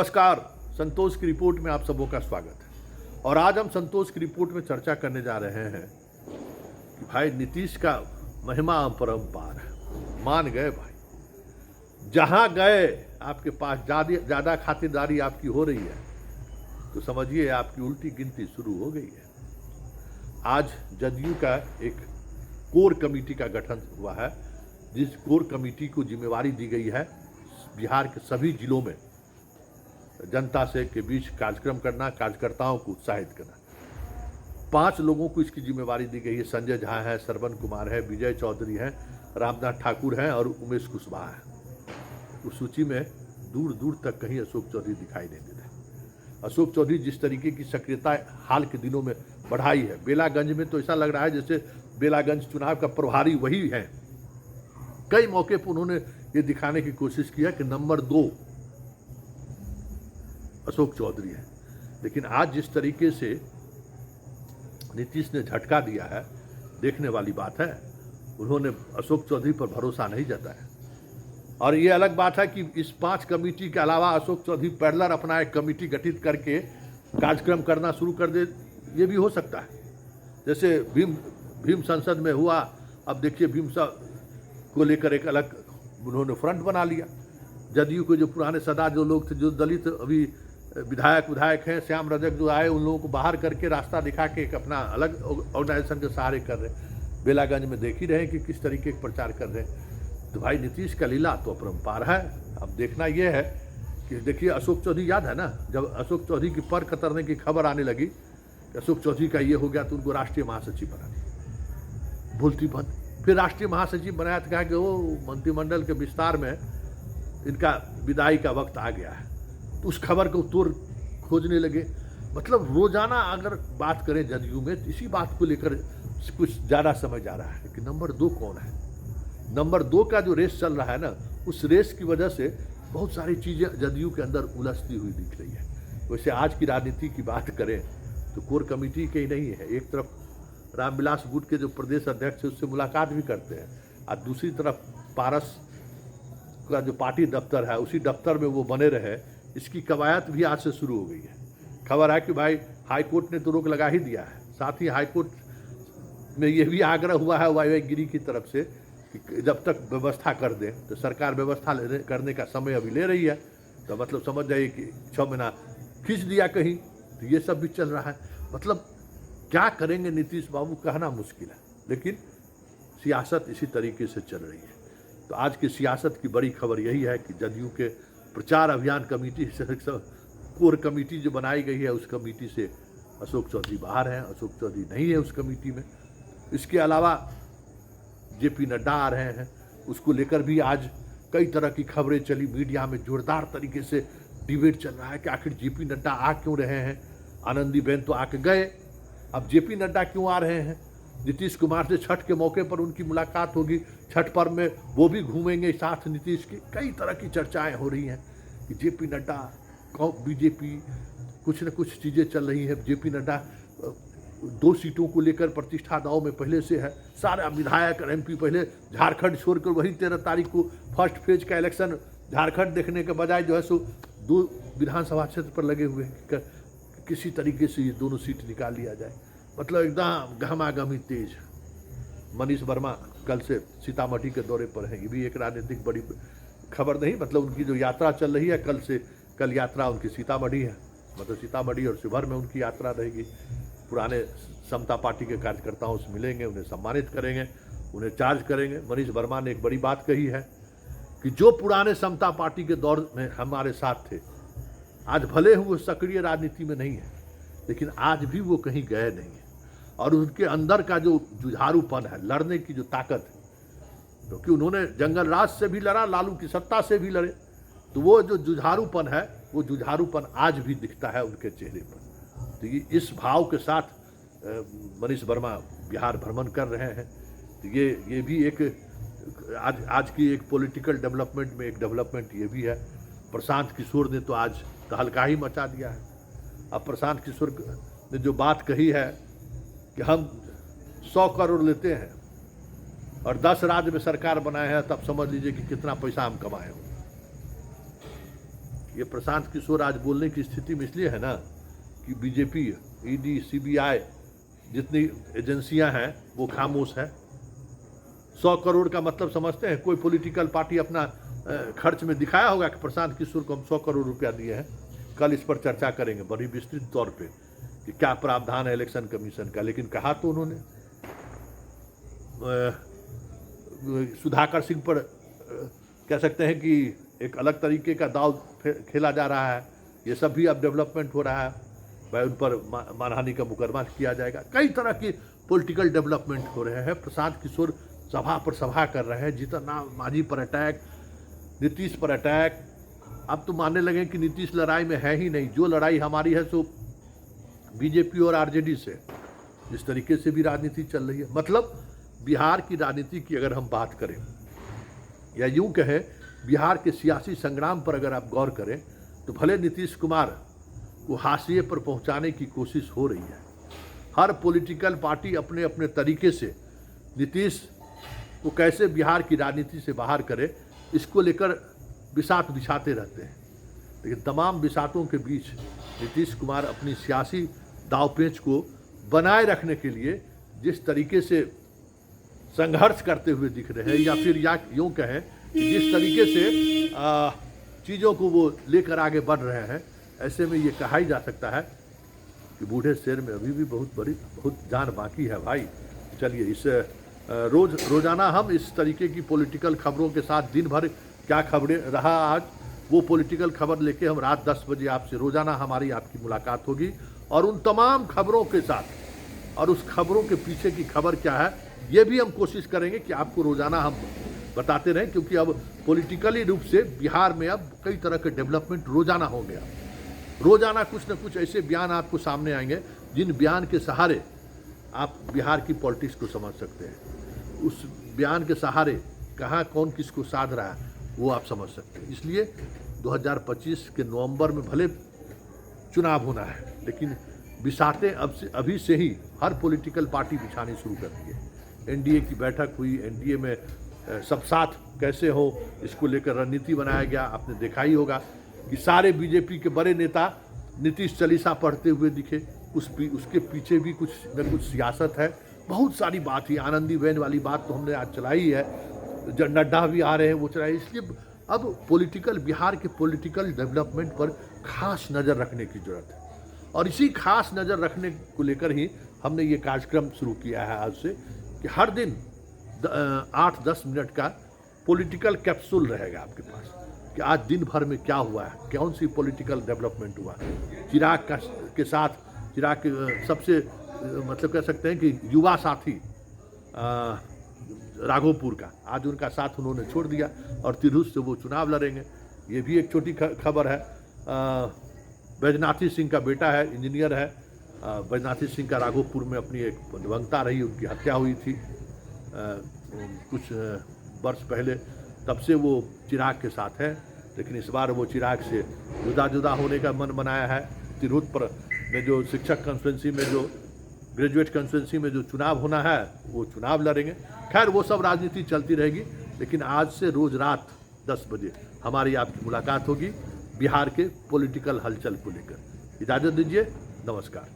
नमस्कार। संतोष की रिपोर्ट में आप सबों का स्वागत है। और आज हम संतोष की रिपोर्ट में चर्चा करने जा रहे हैं कि भाई नीतीश का महिमा अपरंपार है। मान गए भाई, जहां गए आपके पास ज्यादा खातिरदारी आपकी हो रही है तो समझिए आपकी उल्टी गिनती शुरू हो गई है। आज जदयू का एक कोर कमेटी का गठन हुआ है, जिस कोर कमेटी को जिम्मेवारी दी गई है बिहार के सभी जिलों में जनता से के बीच कार्यक्रम करना, कार्यकर्ताओं को उत्साहित करना। 5 लोगों को इसकी जिम्मेवारी दी गई है। संजय झा है, श्रवण कुमार है, विजय चौधरी है, रामनाथ ठाकुर हैं और उमेश कुशवाहा है। उस सूची में दूर दूर तक कहीं अशोक चौधरी दिखाई नहीं दे रहे। अशोक चौधरी जिस तरीके की सक्रियता हाल के दिनों में बढ़ाई है, बेलागंज में तो ऐसा लग रहा है जैसे बेलागंज चुनाव का प्रभारी वही है। कई मौके पर उन्होंने ये दिखाने की कोशिश किया कि नंबर 2 अशोक चौधरी है। लेकिन आज जिस तरीके से नीतीश ने झटका दिया है, देखने वाली बात है। उन्होंने अशोक चौधरी पर भरोसा नहीं जताया। और ये अलग बात है कि इस 5 कमेटी के अलावा अशोक चौधरी पैरेलल अपना एक कमेटी गठित करके कार्यक्रम करना शुरू कर दे, ये भी हो सकता है। जैसे भीम संसद में हुआ, अब देखिए भीम को लेकर एक अलग उन्होंने फ्रंट बना लिया। जदयू के जो पुराने सदा जो लोग थे, जो दलित अभी विधायक हैं, श्याम रजक जो आए, उन लोगों को बाहर करके रास्ता दिखा के एक अपना अलग ऑर्गेनाइजेशन के सहारे कर रहे हैं। बेलागंज में देख ही रहे हैं कि किस तरीके का प्रचार कर रहे हैं। तो भाई नीतीश का लीला तो अपरंपार है। अब देखना यह है कि देखिए अशोक चौधरी याद है ना, जब अशोक चौधरी की पर कतरने की खबर आने लगी कि अशोक चौधरी का ये हो गया तो उनको राष्ट्रीय महासचिव बना दिया, भूलती बंद। फिर राष्ट्रीय महासचिव बनाया तो कहा कि वो मंत्रिमंडल के विस्तार में इनका विदाई का वक्त आ गया है, तो उस खबर को तोड़ खोजने लगे। मतलब रोजाना अगर बात करें जदयू में, इसी बात को लेकर कुछ ज़्यादा समझ आ रहा है कि नंबर 2 कौन है। नंबर 2 का जो रेस चल रहा है ना, उस रेस की वजह से बहुत सारी चीज़ें जदयू के अंदर उलझती हुई दिख रही है। वैसे आज की राजनीति की बात करें तो कोर कमेटी के ही नहीं है। एक तरफ रामविलास गुट के जो प्रदेश अध्यक्ष है उससे मुलाकात भी करते हैं, और दूसरी तरफ पारस का जो पार्टी दफ्तर है उसी दफ्तर में वो बने रहे, इसकी कवायद भी आज से शुरू हो गई है। खबर है कि भाई हाईकोर्ट ने तो रोक लगा ही दिया है। साथ ही हाईकोर्ट में यह भी आग्रह हुआ है वायुव्य गिरी की तरफ से कि जब तक व्यवस्था कर दे, तो सरकार व्यवस्था करने का समय अभी ले रही है, तो मतलब समझ जाइए कि 6 महीना खींच दिया कहीं, तो ये सब भी चल रहा है। मतलब क्या करेंगे नीतीश बाबू कहना मुश्किल है, लेकिन सियासत इसी तरीके से चल रही है। तो आज की सियासत की बड़ी खबर यही है कि जदयू के प्रचार अभियान कमेटी से कोर कमेटी जो बनाई गई है, उस कमेटी से अशोक चौधरी बाहर हैं, अशोक चौधरी नहीं है उस कमेटी में। इसके अलावा जेपी नड्डा आ रहे हैं, उसको लेकर भी आज कई तरह की खबरें चली। मीडिया में जोरदार तरीके से डिबेट चल रहा है कि आखिर जेपी नड्डा आ क्यों रहे हैं। आनंदीबेन तो आके गए, अब जेपी नड्डा क्यों आ रहे हैं। नीतीश कुमार से छठ के मौके पर उनकी मुलाकात होगी, छठ पर्व में वो भी घूमेंगे साथ नीतीश की। कई तरह की चर्चाएं हो रही हैं कि जेपी नड्डा बीजेपी, कुछ न कुछ चीज़ें चल रही हैं। जेपी नड्डा 2 सीटों को लेकर प्रतिष्ठा दांव में पहले से है। सारा विधायक और एमपी पहले झारखंड छोड़कर वही 13 तारीख को फर्स्ट फेज का इलेक्शन झारखंड देखने के बजाय जो है सो 2 विधानसभा क्षेत्र पर लगे हुए हैं कि किसी तरीके से ये दोनों सीट निकाल लिया जाए। मतलब एकदम गहमागहमी तेज। मनीष वर्मा कल से सीतामढ़ी के दौरे पर हैं, ये भी एक राजनीतिक बड़ी खबर नहीं। मतलब उनकी जो यात्रा चल रही है, कल यात्रा उनकी सीतामढ़ी है, मतलब सीतामढ़ी और शिवहर में उनकी यात्रा रहेगी। पुराने समता पार्टी के कार्यकर्ताओं से मिलेंगे, उन्हें सम्मानित करेंगे, उन्हें चार्ज करेंगे। मनीष वर्मा ने एक बड़ी बात कही है कि जो पुराने समता पार्टी के दौर में हमारे साथ थे, आज भले ही वो सक्रिय राजनीति में नहीं है, लेकिन आज भी वो कहीं गए नहीं है। और उनके अंदर का जो जुझारूपन है, लड़ने की जो ताकत है, क्योंकि उन्होंने जंगल राज से भी लड़ा, लालू की सत्ता से भी लड़े, तो वो जो जुझारूपन है, वो जुझारूपन आज भी दिखता है उनके चेहरे पर। तो ये इस भाव के साथ मनीष वर्मा बिहार भ्रमण कर रहे हैं। तो ये भी एक आज की एक पॉलिटिकल डेवलपमेंट में एक डेवलपमेंट ये भी है। प्रशांत किशोर ने तो आज तहलका ही मचा दिया है। अब प्रशांत किशोर ने जो बात कही है कि हम 100 करोड़ लेते हैं और 10 राज्य में सरकार बनाए हैं, तब समझ लीजिए कि कितना पैसा हम कमाए हो। ये प्रशांत किशोर आज बोलने की स्थिति में इसलिए है ना कि बीजेपी, ईडी, सीबीआई जितनी एजेंसियां हैं वो खामोश है। 100 करोड़ का मतलब समझते हैं? कोई पॉलिटिकल पार्टी अपना खर्च में दिखाया होगा कि प्रशांत किशोर को हम 100 करोड़ रुपया दिए हैं? कल इस पर चर्चा करेंगे बड़ी विस्तृत तौर पे कि क्या प्रावधान है इलेक्शन कमीशन का। लेकिन कहा तो उन्होंने सुधाकर सिंह पर कह सकते हैं कि एक अलग तरीके का दाव खेला जा रहा है। ये सब भी अब डेवलपमेंट हो रहा है। भाई उन पर मानहानि का मुकदमा किया जाएगा। कई तरह की पॉलिटिकल डेवलपमेंट हो रहे हैं। प्रशांत किशोर सभा पर सभा कर रहे हैं। जितना मांझी पर अटैक, नीतीश पर अटैक। अब तो मानने लगे कि नीतीश लड़ाई में है ही नहीं। जो लड़ाई हमारी है सो बीजेपी और आरजेडी से। इस तरीके से भी राजनीति चल रही है। मतलब बिहार की राजनीति की अगर हम बात करें या यूं कहें बिहार के सियासी संग्राम पर अगर आप गौर करें तो भले नीतीश कुमार को हाशिए पर पहुंचाने की कोशिश हो रही है। हर पॉलिटिकल पार्टी अपने अपने तरीके से नीतीश को कैसे बिहार की राजनीति से बाहर करे इसको लेकर बिसात बिछाते रहते हैं। लेकिन तमाम बिसातों के बीच नीतीश कुमार अपनी सियासी दावपेच को बनाए रखने के लिए जिस तरीके से संघर्ष करते हुए दिख रहे हैं या फिर यूं कहें कि जिस तरीके से चीज़ों को वो लेकर आगे बढ़ रहे हैं, ऐसे में ये कहा ही जा सकता है कि बूढ़े शेर में अभी भी बहुत जान बाकी है भाई। चलिए इस रोज़ाना हम इस तरीके की पॉलिटिकल खबरों के साथ दिन भर क्या खबरें रहा आज वो पॉलिटिकल खबर लेके हम रात 10 बजे आपसे रोज़ाना हमारी आपकी मुलाकात होगी और उन तमाम खबरों के साथ और उस खबरों के पीछे की खबर क्या है ये भी हम कोशिश करेंगे कि आपको रोज़ाना हम बताते रहें। क्योंकि अब पॉलिटिकली रूप से बिहार में अब कई तरह के डेवलपमेंट रोज़ाना हो गया। रोज़ाना कुछ न कुछ ऐसे बयान आपको सामने आएंगे जिन बयान के सहारे आप बिहार की पॉलिटिक्स को समझ सकते हैं। उस बयान के सहारे कहाँ कौन किसको साध रहा है वो आप समझ सकते हैं। इसलिए 2025 के नवंबर में भले चुनाव होना है लेकिन बिसातें अभी से ही हर पॉलिटिकल पार्टी बिछानी शुरू कर दी है। एनडीए की बैठक हुई, एनडीए में सब साथ कैसे हो इसको लेकर रणनीति बनाया गया। आपने देखा ही होगा कि सारे बीजेपी के बड़े नेता नीतीश चालीसा पढ़ते हुए दिखे। उसके पीछे भी कुछ न कुछ सियासत है। बहुत सारी बात ही आनंदीबेन वाली बात तो हमने आज चलाई है। नड्डा भी आ रहे हैं वो चलाए। इसलिए अब बिहार के पॉलिटिकल डेवलपमेंट पर खास नज़र रखने की जरूरत है और इसी खास नज़र रखने को लेकर ही हमने ये कार्यक्रम शुरू किया है आज से कि हर दिन 8-10 मिनट का पॉलिटिकल कैप्सूल रहेगा आपके पास कि आज दिन भर में क्या हुआ है, कौन सी पॉलिटिकल डेवलपमेंट हुआ। चिराग के साथ चिराग के सबसे मतलब कह सकते हैं कि युवा साथी राघोपुर का आज उनका साथ उन्होंने छोड़ दिया और तिरहुत से वो चुनाव लड़ेंगे। ये भी एक छोटी खबर है। बैजनाथी सिंह का बेटा है, इंजीनियर है। बैजनाथी सिंह का राघोपुर में अपनी एक दिवंगता रही, उनकी हत्या हुई थी कुछ वर्ष पहले। तब से वो चिराग के साथ है लेकिन इस बार वो चिराग से जुदा होने का मन बनाया है। तिरहुत पर में जो शिक्षक कॉन्स्टिट्यूंसी में जो ग्रेजुएट कॉन्स्टिट्यूंसी में जो चुनाव होना है वो चुनाव लड़ेंगे। खैर वो सब राजनीति चलती रहेगी लेकिन आज से रोज़ रात 10 बजे हमारी आपकी मुलाकात होगी बिहार के पॉलिटिकल हलचल को लेकर। इजाज़त दीजिए, नमस्कार।